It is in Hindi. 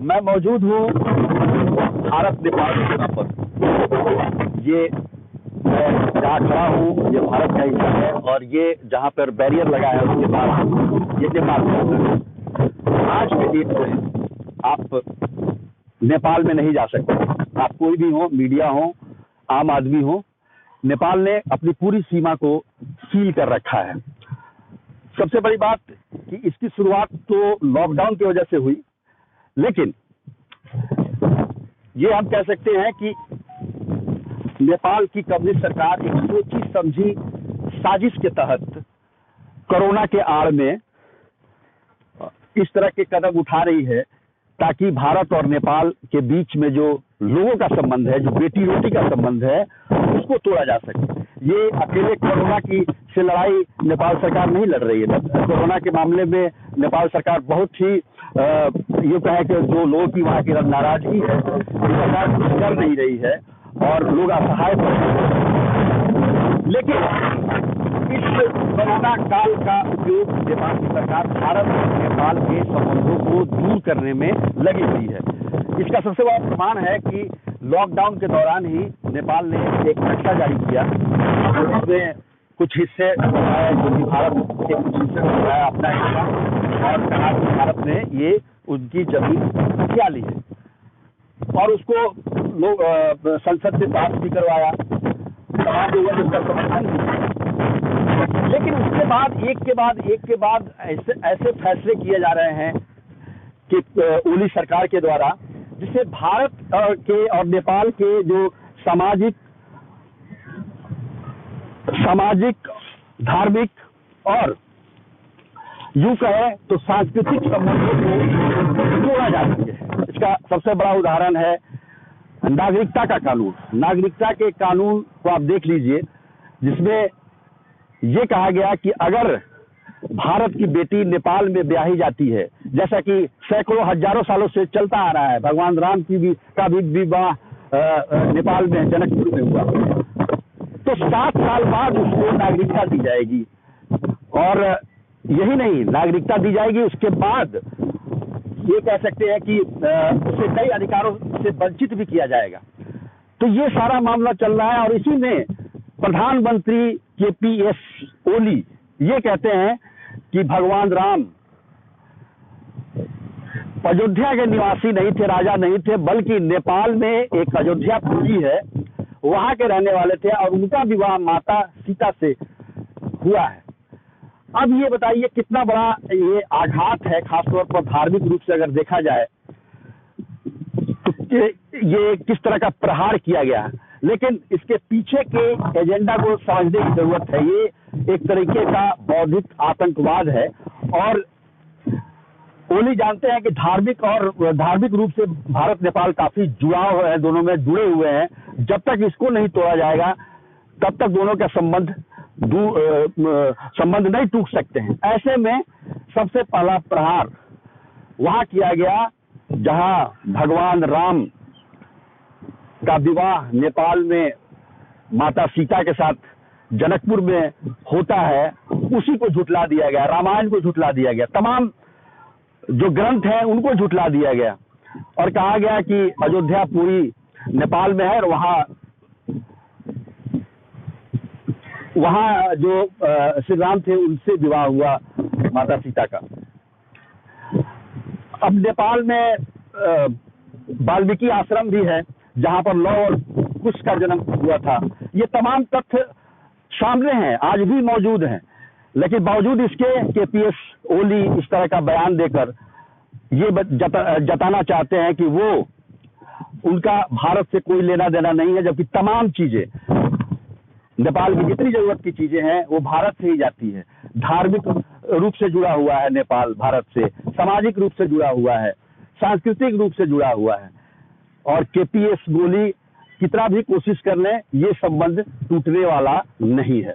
मैं मौजूद हूँ भारत नेपाल सीमा पर। ये मैं जहाँ खड़ा हूँ ये भारत का हिस्सा है और ये जहाँ पर बैरियर लगा है उसके बाद ये नेपाल का। आज के डेट में आप नेपाल में नहीं जा सकते। आप कोई भी हो, मीडिया हो, आम आदमी हो, नेपाल ने अपनी पूरी सीमा को सील कर रखा है। सबसे बड़ी बात कि इसकी शुरुआत तो लॉकडाउन की वजह से हुई, लेकिन ये हम कह सकते हैं कि नेपाल की कम्युनिस्ट सरकार एक सोची समझी साजिश के तहत कोरोना के आड़ में इस तरह के कदम उठा रही है ताकि भारत और नेपाल के बीच में जो लोगों का संबंध है, जो बेटी रोटी का संबंध है, उसको तोड़ा जा सके। ये अकेले कोरोना की से लड़ाई नेपाल सरकार नहीं लड़ रही है। कोरोना के मामले में नेपाल सरकार बहुत ही ये कहे कि जो लोगों की वहाँ की नाराजगी है, सरकार कुछ कर नहीं रही है और लोग असहाय पड़ रहे हैं। लेकिन इस कोरोना काल का उपयोग नेपाल की सरकार भारत और नेपाल के संबंधों को दूर करने में लगी हुई है। इसका सबसे बड़ा प्रमाण है कि लॉकडाउन के दौरान ही नेपाल ने एक नक्शा जारी किया, उसमें कुछ हिस्से बताया जो कि भारत के कुछ हिस्से में बताया अपना हिस्सा, और कहा कि भारत ने ये उनकी जमीन हथिया ली है और उसको लोग संसद से पास भी करवाया, तमाम लोगों ने उसका समर्थन किया। लेकिन उसके बाद एक के बाद ऐसे फैसले किए जा रहे हैं कि ओली सरकार के द्वारा, जिससे भारत के और नेपाल के जो सामाजिक, धार्मिक और यूं कहे तो सांस्कृतिक संबंधों को जोड़ा जा सके। इसका सबसे बड़ा उदाहरण है नागरिकता का कानून। नागरिकता के कानून को आप देख लीजिए, जिसमें ये कहा गया कि अगर भारत की बेटी नेपाल में ब्याही जाती है, जैसा कि सैकड़ों हजारों सालों से चलता आ रहा है, भगवान राम का भी विवाह नेपाल में जनकपुर में हुआ, तो 7 साल बाद उसको नागरिकता दी जाएगी। और यही नहीं, नागरिकता दी जाएगी, उसके बाद ये कह सकते हैं कि उसे कई अधिकारों से वंचित भी किया जाएगा। तो ये सारा मामला चल रहा है और इसी में प्रधानमंत्री केपीएस ओली ये कहते हैं कि भगवान राम अयोध्या के निवासी नहीं थे, राजा नहीं थे, बल्कि नेपाल में एक अयोध्यापुरी है, वहां के रहने वाले थे और उनका विवाह माता सीता से हुआ है। अब ये बताइए कितना बड़ा ये आघात है, खासतौर पर धार्मिक रूप से अगर देखा जाए तो ये किस तरह का प्रहार किया गया है। लेकिन इसके पीछे के एजेंडा को समझने की जरूरत है। ये एक तरीके का बौद्धिक आतंकवाद है और ओली जानते हैं कि धार्मिक रूप से भारत नेपाल काफी जुड़ाव है, दोनों में जुड़े हुए हैं। जब तक इसको नहीं तोड़ा जाएगा तब तक दोनों का संबंध नहीं टूट सकते हैं। ऐसे में सबसे पहला प्रहार वहां किया गया जहां भगवान राम का विवाह नेपाल में माता सीता के साथ जनकपुर में होता है, उसी को झुठला दिया गया। रामायण को झुठला दिया गया, तमाम जो ग्रंथ हैं उनको झुठला दिया गया और कहा गया कि अयोध्या पूरी नेपाल में है और वहाँ जो श्री राम थे उनसे विवाह हुआ माता सीता का। अब नेपाल में वाल्मीकि आश्रम भी है जहाँ पर लौ और कुश का जन्म हुआ था। ये तमाम तथ्य सामने हैं, आज भी मौजूद हैं। लेकिन बावजूद इसके केपीएस ओली इस तरह का बयान देकर ये जताना चाहते हैं कि वो उनका भारत से कोई लेना देना नहीं है, जबकि तमाम चीजें नेपाल की जितनी जरूरत की चीजें हैं वो भारत से ही जाती है। धार्मिक रूप से जुड़ा हुआ है नेपाल भारत से, सामाजिक रूप से जुड़ा हुआ है, सांस्कृतिक रूप से जुड़ा हुआ है और केपीएस ओली कितना भी कोशिश कर लें ये संबंध टूटने वाला नहीं है।